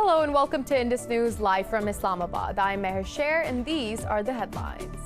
Hello and welcome to Indus News live from Islamabad. I'm Meher Sher and these are the headlines.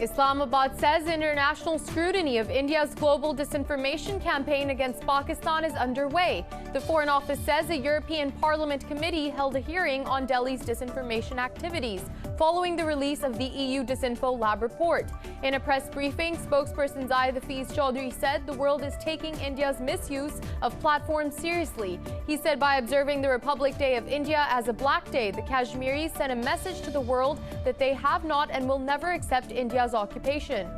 Islamabad says international scrutiny of India's global disinformation campaign against Pakistan is underway. The Foreign Office says a European Parliament committee held a hearing on Delhi's disinformation activities following the release of the EU Disinfo Lab report. In a press briefing, spokesperson Zahid Hafiz Chaudhry said the world is taking India's misuse of platforms seriously. He said by observing the Republic Day of India as a Black Day, the Kashmiris sent a message to the world that they have not and will never accept India's occupation.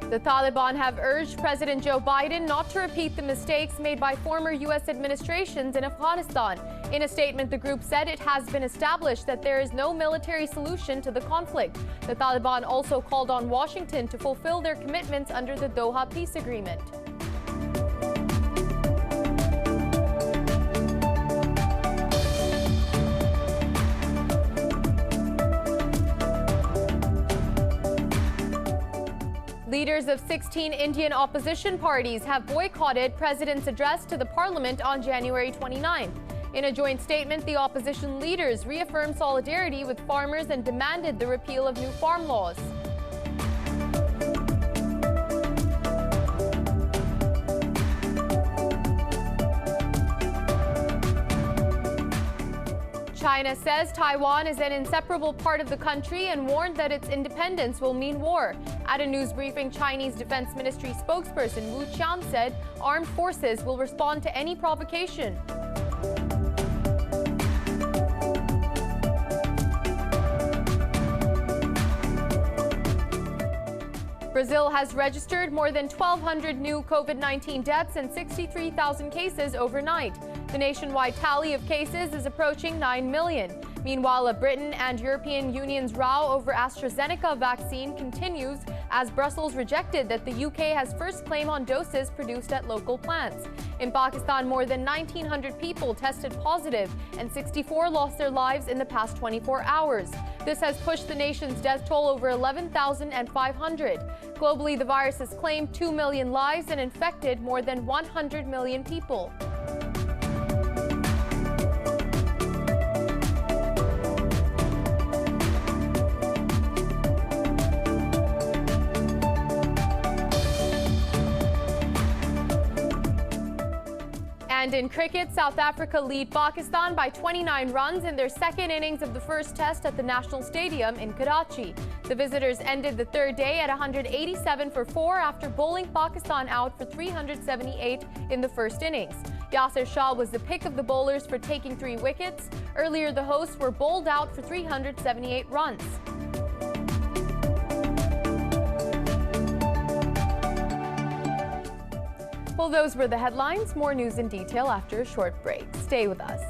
The Taliban have urged President Joe Biden not to repeat the mistakes made by former U.S. administrations in Afghanistan. In a statement, the group said it has been established that there is no military solution to the conflict. The Taliban also called on Washington to fulfill their commitments under the Doha peace agreement. Leaders of 16 Indian opposition parties have boycotted President's address to the parliament on January 29th. In a joint statement, the opposition leaders reaffirmed solidarity with farmers and demanded the repeal of new farm laws. China says Taiwan is an inseparable part of the country and warned that its independence will mean war. At a news briefing, Chinese Defense Ministry spokesperson Wu Qian said armed forces will respond to any provocation. Brazil has registered more than 1,200 new COVID-19 deaths and 63,000 cases overnight. The nationwide tally of cases is approaching 9 million. Meanwhile, Britain and European Union's row over AstraZeneca vaccine continues as Brussels rejected that the UK has first claim on doses produced at local plants. In Pakistan, more than 1,900 people tested positive and 64 lost their lives in the past 24 hours. This has pushed the nation's death toll over 11,500. Globally, the virus has claimed 2 million lives and infected more than 100 million people. And in cricket, South Africa lead Pakistan by 29 runs in their second innings of the first test at the National Stadium in Karachi. The visitors ended the third day at 187 for 4 after bowling Pakistan out for 378 in the first innings. Yasir Shah was the pick of the bowlers for taking 3 wickets. Earlier, the hosts were bowled out for 378 runs. Well, those were the headlines. More news in detail after a short break. Stay with us.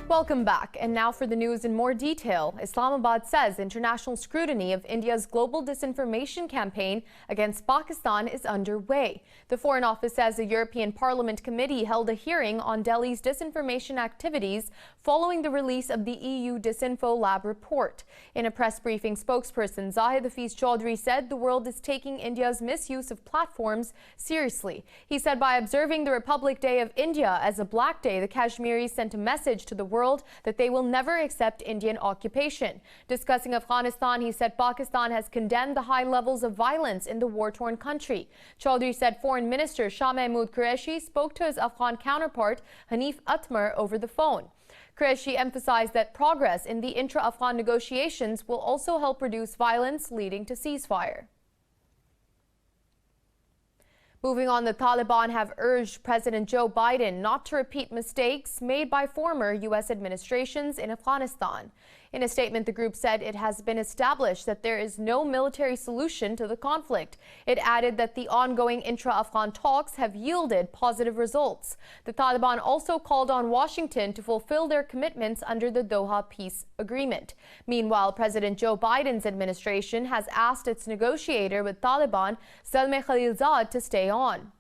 Welcome back. And now for the news in more detail. Islamabad says international scrutiny of India's global disinformation campaign against Pakistan is underway. The Foreign Office says a European Parliament committee held a hearing on Delhi's disinformation activities following the release of the EU Disinfo Lab report. In a press briefing, spokesperson Zahid Hafiz Chaudhry said the world is taking India's misuse of platforms seriously. He said by observing the Republic Day of India as a Black Day, the Kashmiris sent a message to the world that they will never accept Indian occupation. Discussing Afghanistan, he said Pakistan has condemned the high levels of violence in the war-torn country. Chaudhry said Foreign Minister Shah Mahmood Qureshi spoke to his Afghan counterpart Hanif Atmar over the phone. Qureshi emphasized that progress in the intra-Afghan negotiations will also help reduce violence leading to ceasefire. Moving on, the Taliban have urged President Joe Biden not to repeat mistakes made by former U.S. administrations in Afghanistan. In a statement, the group said it has been established that there is no military solution to the conflict. It added that the ongoing intra-Afghan talks have yielded positive results. The Taliban also called on Washington to fulfill their commitments under the Doha peace agreement. Meanwhile, President Joe Biden's administration has asked its negotiator with Taliban, Zalmay Khalilzad, to stay on.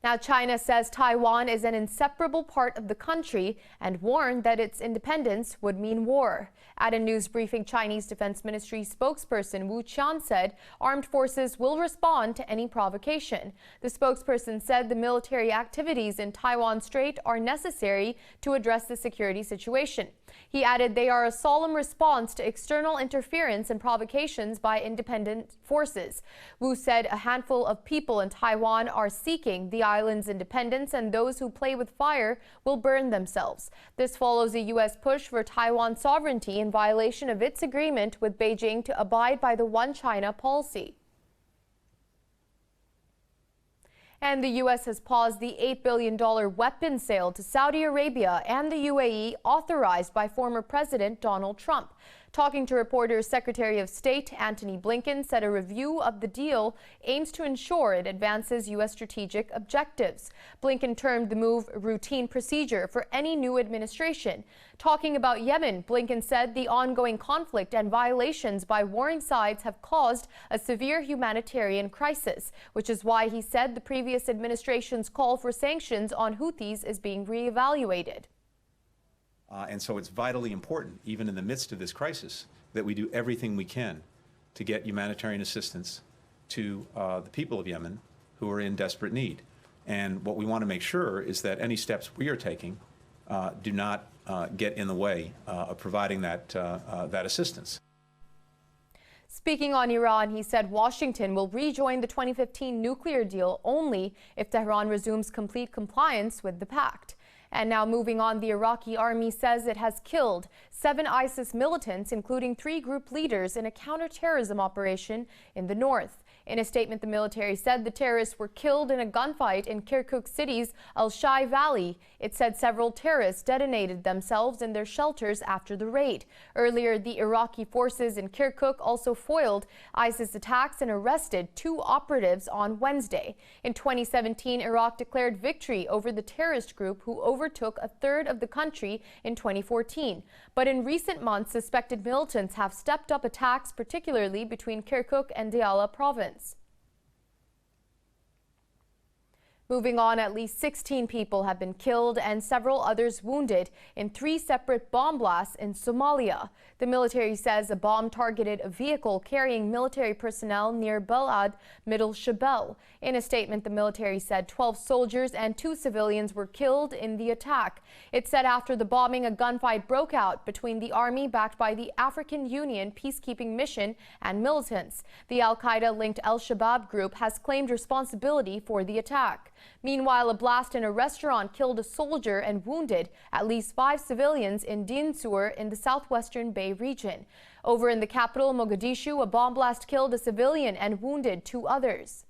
Now, China says Taiwan is an inseparable part of the country and warned that its independence would mean war. At a news briefing, Chinese Defense Ministry spokesperson Wu Qian said armed forces will respond to any provocation. The spokesperson said the military activities in Taiwan Strait are necessary to address the security situation. He added they are a solemn response to external interference and provocations by independent forces. Wu said a handful of people in Taiwan are seeking the island's independence, and those who play with fire will burn themselves. This follows a U.S. push for Taiwan sovereignty in violation of its agreement with Beijing to abide by the One China policy. And the U.S. has paused the $8 billion weapons sale to Saudi Arabia and the UAE authorized by former President Donald Trump. Talking to reporters, Secretary of State Antony Blinken said a review of the deal aims to ensure it advances U.S. strategic objectives. Blinken termed the move routine procedure for any new administration. Talking about Yemen, Blinken said the ongoing conflict and violations by warring sides have caused a severe humanitarian crisis, which is why he said the previous administration's call for sanctions on Houthis is being reevaluated. And so it's vitally important, even in the midst of this crisis, that we do everything we can to get humanitarian assistance to the people of Yemen who are in desperate need. And what we want to make sure is that any steps we are taking do not get in the way of providing that assistance. Speaking on Iran, he said Washington will rejoin the 2015 nuclear deal only if Tehran resumes complete compliance with the pact. And now moving on, the Iraqi army says it has killed 7 ISIS militants, including 3 group leaders, in a counterterrorism operation in the north. In a statement, the military said the terrorists were killed in a gunfight in Kirkuk city's Al-Shai Valley. It said several terrorists detonated themselves in their shelters after the raid. Earlier, the Iraqi forces in Kirkuk also foiled ISIS attacks and arrested 2 operatives on Wednesday. In 2017, Iraq declared victory over the terrorist group who overtook a third of the country in 2014. But in recent months, suspected militants have stepped up attacks, particularly between Kirkuk and Diyala province. Moving on, at least 16 people have been killed and several others wounded in 3 separate bomb blasts in Somalia. The military says a bomb targeted a vehicle carrying military personnel near Balad, Middle Shabelle. In a statement, the military said 12 soldiers and 2 civilians were killed in the attack. It said after the bombing, a gunfight broke out between the army backed by the African Union peacekeeping mission and militants. The Al-Qaeda-linked Al-Shabaab group has claimed responsibility for the attack. Meanwhile, a blast in a restaurant killed a soldier and wounded at least 5 civilians in Dinsur in the southwestern Bay region. Over in the capital, Mogadishu, a bomb blast killed a civilian and wounded 2 others.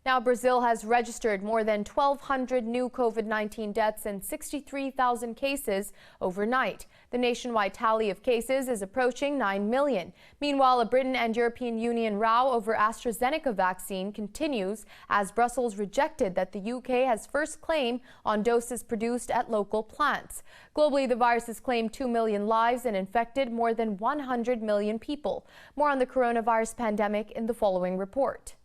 Now, Brazil has registered more than 1,200 new COVID-19 deaths and 63,000 cases overnight. The nationwide tally of cases is approaching 9 million. Meanwhile, a Britain and European Union row over AstraZeneca vaccine continues as Brussels rejected that the UK has first claim on doses produced at local plants. Globally, the virus has claimed 2 million lives and infected more than 100 million people. More on the coronavirus pandemic in the following report.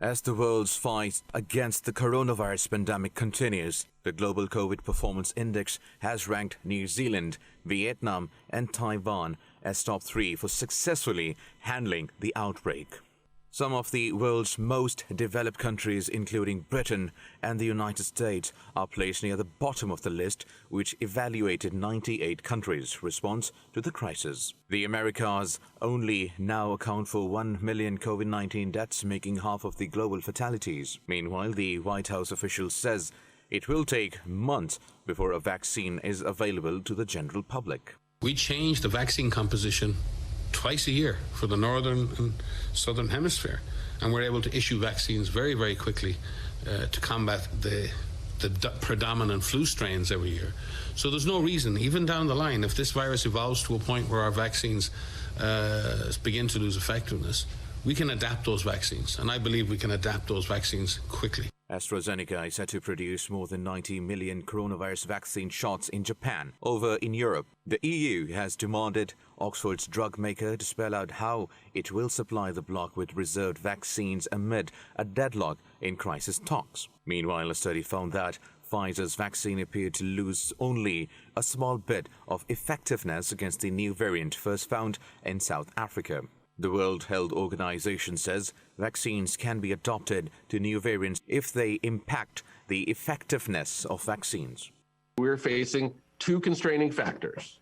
As the world's fight against the coronavirus pandemic continues, the Global COVID Performance Index has ranked New Zealand, Vietnam and Taiwan as top 3 for successfully handling the outbreak. Some of the world's most developed countries, including Britain and the United States, are placed near the bottom of the list, which evaluated 98 countries' response to the crisis. The Americas only now account for 1 million COVID-19 deaths, making half of the global fatalities. Meanwhile, the White House official says it will take months before a vaccine is available to the general public. We change the vaccine composition twice a year for the northern and southern hemisphere, and we're able to issue vaccines very, very quickly to combat the the predominant flu strains every year. So there's no reason, even down the line, if this virus evolves to a point where our vaccines begin to lose effectiveness, we can adapt those vaccines. And I believe we can adapt those vaccines quickly. AstraZeneca is set to produce more than 90 million coronavirus vaccine shots in Japan. Over in Europe, the EU has demanded Oxford's drug maker to spell out how it will supply the bloc with reserved vaccines amid a deadlock in crisis talks. Meanwhile, a study found that Pfizer's vaccine appeared to lose only a small bit of effectiveness against the new variant first found in South Africa. The World Health Organization says vaccines can be adopted to new variants if they impact the effectiveness of vaccines. We're facing two constraining factors.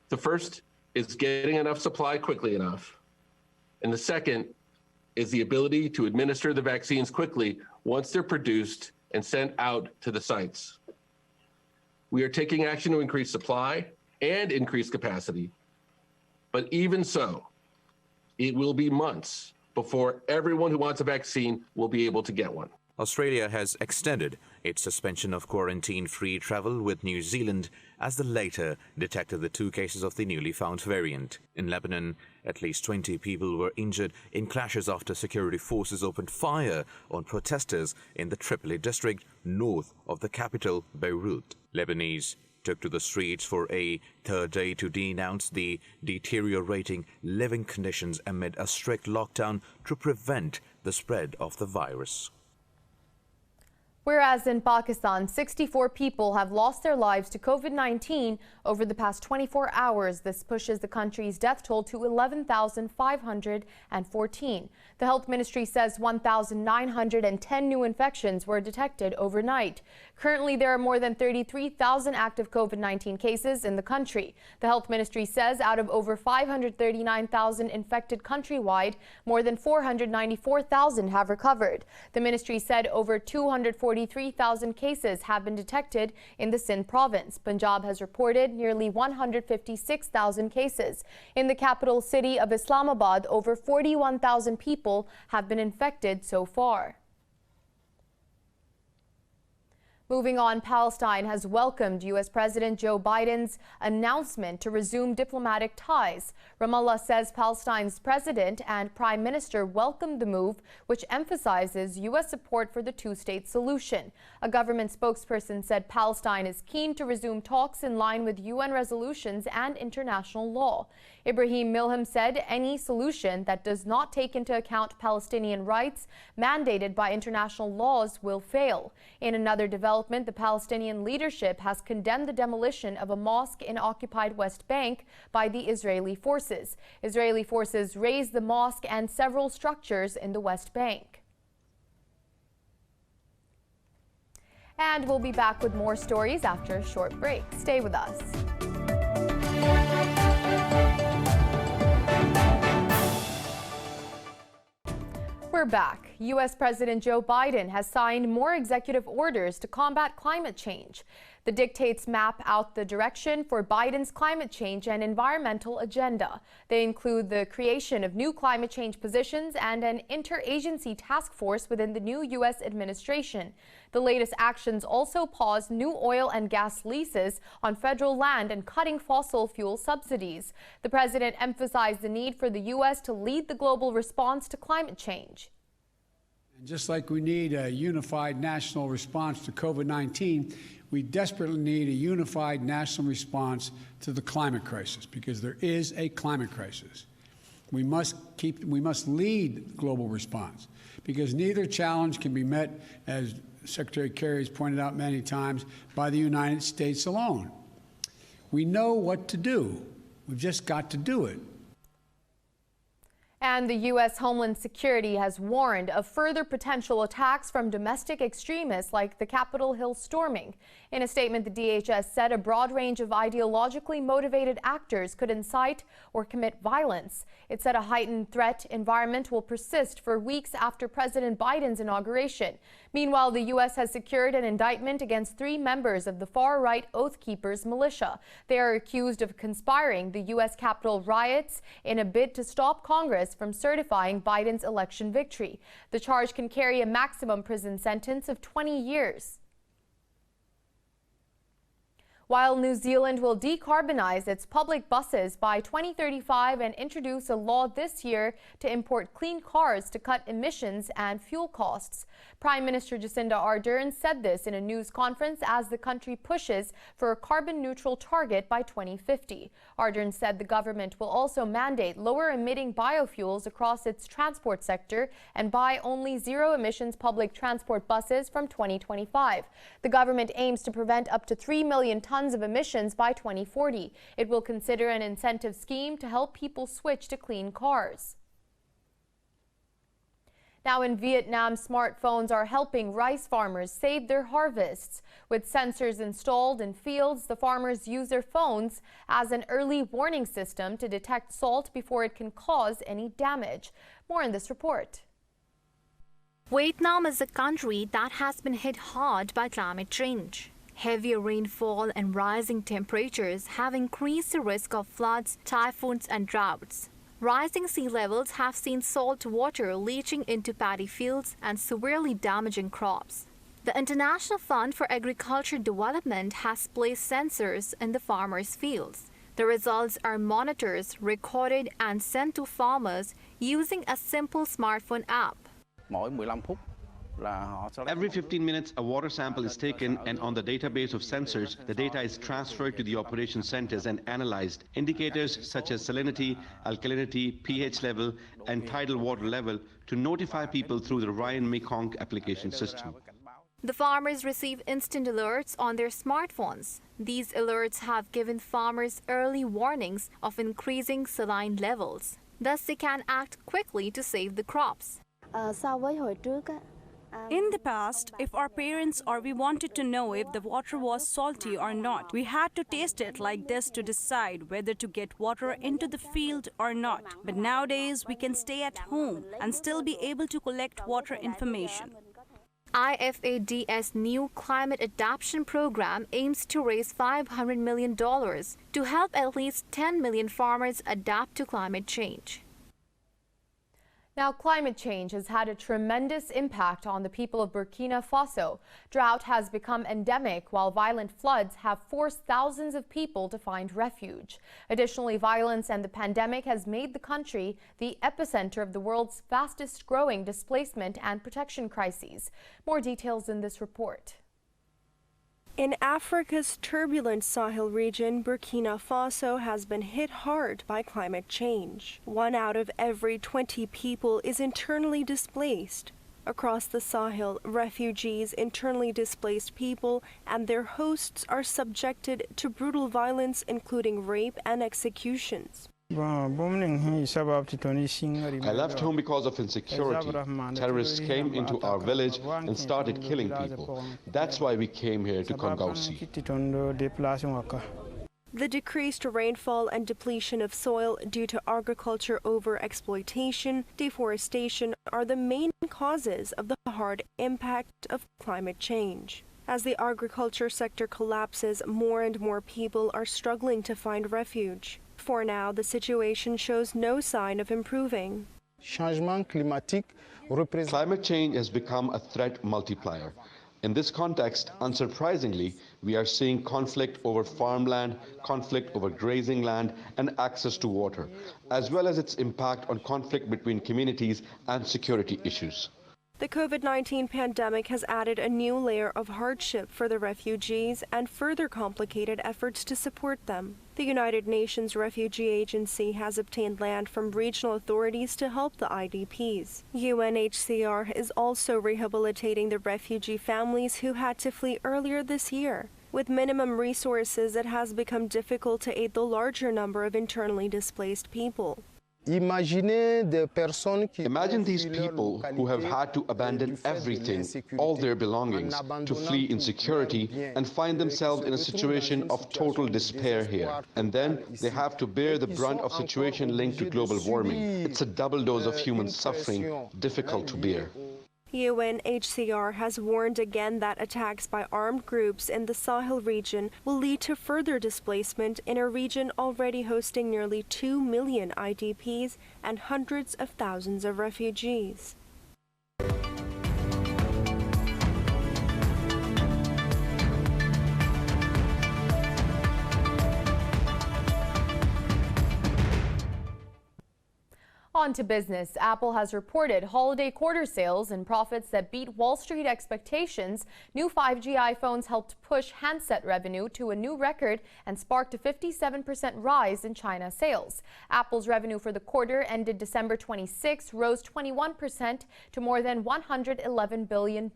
The first is getting enough supply quickly enough. And the second is the ability to administer the vaccines quickly once they're produced and sent out to the sites. We are taking action to increase supply and increase capacity. But even so, it will be months before everyone who wants a vaccine will be able to get one. Australia has extended its suspension of quarantine-free travel with New Zealand as the latter detected the 2 cases of the newly found variant. In Lebanon, at least 20 people were injured in clashes after security forces opened fire on protesters in the Tripoli district north of the capital, Beirut. Lebanese took to the streets for a third day to denounce the deteriorating living conditions amid a strict lockdown to prevent the spread of the virus. Whereas in Pakistan, 64 people have lost their lives to COVID-19 over the past 24 hours. This pushes the country's death toll to 11,514. The health ministry says 1,910 new infections were detected overnight. Currently, there are more than 33,000 active COVID-19 cases in the country. The health ministry says out of over 539,000 infected countrywide, more than 494,000 have recovered. The ministry said over 243,000 cases have been detected in the Sindh province. Punjab has reported nearly 156,000 cases. In the capital city of Islamabad, over 41,000 people have been infected so far. Moving on, Palestine has welcomed U.S. President Joe Biden's announcement to resume diplomatic ties. Ramallah says Palestine's president and prime minister welcomed the move, which emphasizes U.S. support for the two-state solution. A government spokesperson said Palestine is keen to resume talks in line with UN resolutions and international law. Ibrahim Milham said any solution that does not take into account Palestinian rights mandated by international laws will fail. In another development, the Palestinian leadership has condemned the demolition of a mosque in occupied West Bank by the Israeli forces. Israeli forces razed the mosque and several structures in the West Bank. And we'll be back with more stories after a short break. Stay with us. We're back. U.S. President Joe Biden has signed more executive orders to combat climate change. The dictates map out the direction for Biden's climate change and environmental agenda. They include the creation of new climate change positions and an interagency task force within the new U.S. administration. The latest actions also pause new oil and gas leases on federal land and cutting fossil fuel subsidies. The president emphasized the need for the U.S. to lead the global response to climate change. Just like we need a unified national response to COVID-19, we desperately need a unified national response to the climate crisis, because there is a climate crisis. We must lead global response, because neither challenge can be met, as Secretary Kerry has pointed out many times, by the United States alone. We know what to do. We've just got to do it. And the U.S. Homeland Security has warned of further potential attacks from domestic extremists like the Capitol Hill storming. In a statement, the DHS said a broad range of ideologically motivated actors could incite or commit violence. It said a heightened threat environment will persist for weeks after President Biden's inauguration. Meanwhile, the U.S. has secured an indictment against 3 members of the far-right Oath Keepers militia. They are accused of conspiring the U.S. Capitol riots in a bid to stop Congress from certifying Biden's election victory. The charge can carry a maximum prison sentence of 20 years. While New Zealand will decarbonize its public buses by 2035 and introduce a law this year to import clean cars to cut emissions and fuel costs. Prime Minister Jacinda Ardern said this in a news conference as the country pushes for a carbon-neutral target by 2050. Ardern said the government will also mandate lower-emitting biofuels across its transport sector and buy only zero-emissions public transport buses from 2025. The government aims to prevent up to 3 million tons of emissions by 2040. It will consider an incentive scheme to help people switch to clean cars. Now in Vietnam, smartphones are helping rice farmers save their harvests. With sensors installed in fields, the farmers use their phones as an early warning system to detect salt before it can cause any damage. More in this report. Vietnam is a country that has been hit hard by climate change. Heavier rainfall and rising temperatures have increased the risk of floods, typhoons and droughts. Rising sea levels have seen salt water leaching into paddy fields and severely damaging crops. The International Fund for Agriculture Development has placed sensors in the farmers' fields. The results are monitored, recorded and sent to farmers using a simple smartphone app. Every 15 minutes, a water sample is taken, and on the database of sensors, the data is transferred to the operation centers and analyzed. Indicators such as salinity, alkalinity, pH level, and tidal water level to notify people through the Ryan-Mekong application system. The farmers receive instant alerts on their smartphones. These alerts have given farmers early warnings of increasing saline levels. Thus, they can act quickly to save the crops. In the past, if our parents or we wanted to know if the water was salty or not, we had to taste it like this to decide whether to get water into the field or not. But nowadays, we can stay at home and still be able to collect water information. IFAD's new climate adaptation program aims to raise $500 million to help at least 10 million farmers adapt to climate change. Now, climate change has had a tremendous impact on the people of Burkina Faso. Drought has become endemic, while violent floods have forced thousands of people to find refuge. Additionally, violence and the pandemic has made the country the epicenter of the world's fastest-growing displacement and protection crises. More details in this report. In Africa's turbulent Sahel region, Burkina Faso has been hit hard by climate change. 1 out of every 20 people is internally displaced. Across the Sahel, refugees, internally displaced people, and their hosts are subjected to brutal violence, including rape and executions. I left home because of insecurity. Terrorists came into our village and started killing people. That's why we came here to Kongausi. The decreased rainfall and depletion of soil due to agriculture overexploitation, deforestation are the main causes of the hard impact of climate change. As the agriculture sector collapses, more and more people are struggling to find refuge. For now, the situation shows no sign of improving. Climate change has become a threat multiplier. In this context, unsurprisingly, we are seeing conflict over farmland, conflict over grazing land, and access to water, as well as its impact on conflict between communities and security issues. The COVID-19 pandemic has added a new layer of hardship for the refugees and further complicated efforts to support them. The United Nations Refugee Agency has obtained land from regional authorities to help the IDPs. UNHCR is also rehabilitating the refugee families who had to flee earlier this year. With minimum resources, it has become difficult to aid the larger number of internally displaced people. Imagine these people who have had to abandon everything, all their belongings, to flee insecurity and find themselves in a situation of total despair here. And then they have to bear the brunt of situation linked to global warming. It's a double dose of human suffering, difficult to bear. UNHCR has warned again that attacks by armed groups in the Sahel region will lead to further displacement in a region already hosting nearly 2 million IDPs and hundreds of thousands of refugees. On to business. Apple has reported holiday quarter sales and profits that beat Wall Street expectations. New 5G iPhones helped push handset revenue to a new record and sparked a 57% rise in China sales. Apple's revenue for the quarter ended December 26 rose 21% to more than $111 billion.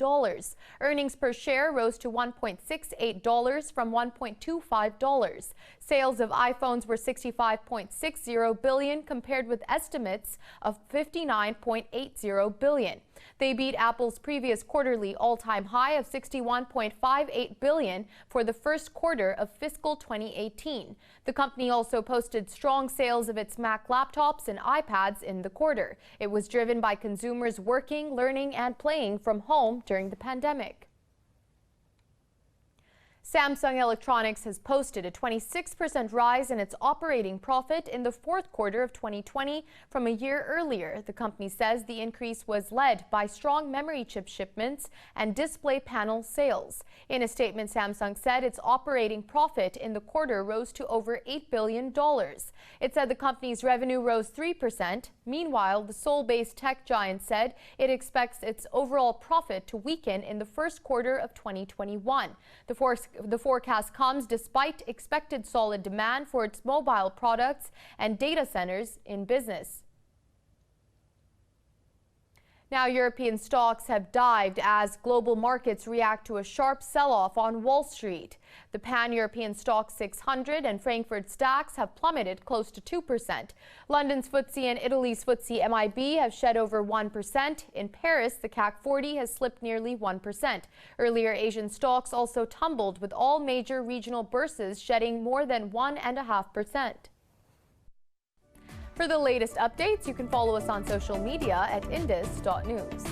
Earnings per share rose to $1.68 from $1.25. Sales of iPhones were $65.60 billion compared with estimates of $59.80 billion. They beat Apple's previous quarterly all-time high of $61.58 billion for the first quarter of fiscal 2018. The company also posted strong sales of its Mac laptops and iPads in the quarter. It was driven by consumers working, learning, and playing from home during the pandemic. Samsung Electronics has posted a 26% rise in its operating profit in the fourth quarter of 2020 from a year earlier. The company says the increase was led by strong memory chip shipments and display panel sales. In a statement, Samsung said its operating profit in the quarter rose to over $8 billion. It said the company's revenue rose 3%. Meanwhile, the Seoul-based tech giant said it expects its overall profit to weaken in the first quarter of 2021. The forecast comes despite expected solid demand for its mobile products and data centers in business. Now, European stocks have dived as global markets react to a sharp sell-off on Wall Street. The Pan-European Stock 600 and Frankfurt DAX have plummeted close to 2%. London's FTSE and Italy's FTSE MIB have shed over 1%. In Paris, the CAC 40 has slipped nearly 1%. Earlier, Asian stocks also tumbled, with all major regional bourses shedding more than 1.5%. For the latest updates, you can follow us on social media at indus.news.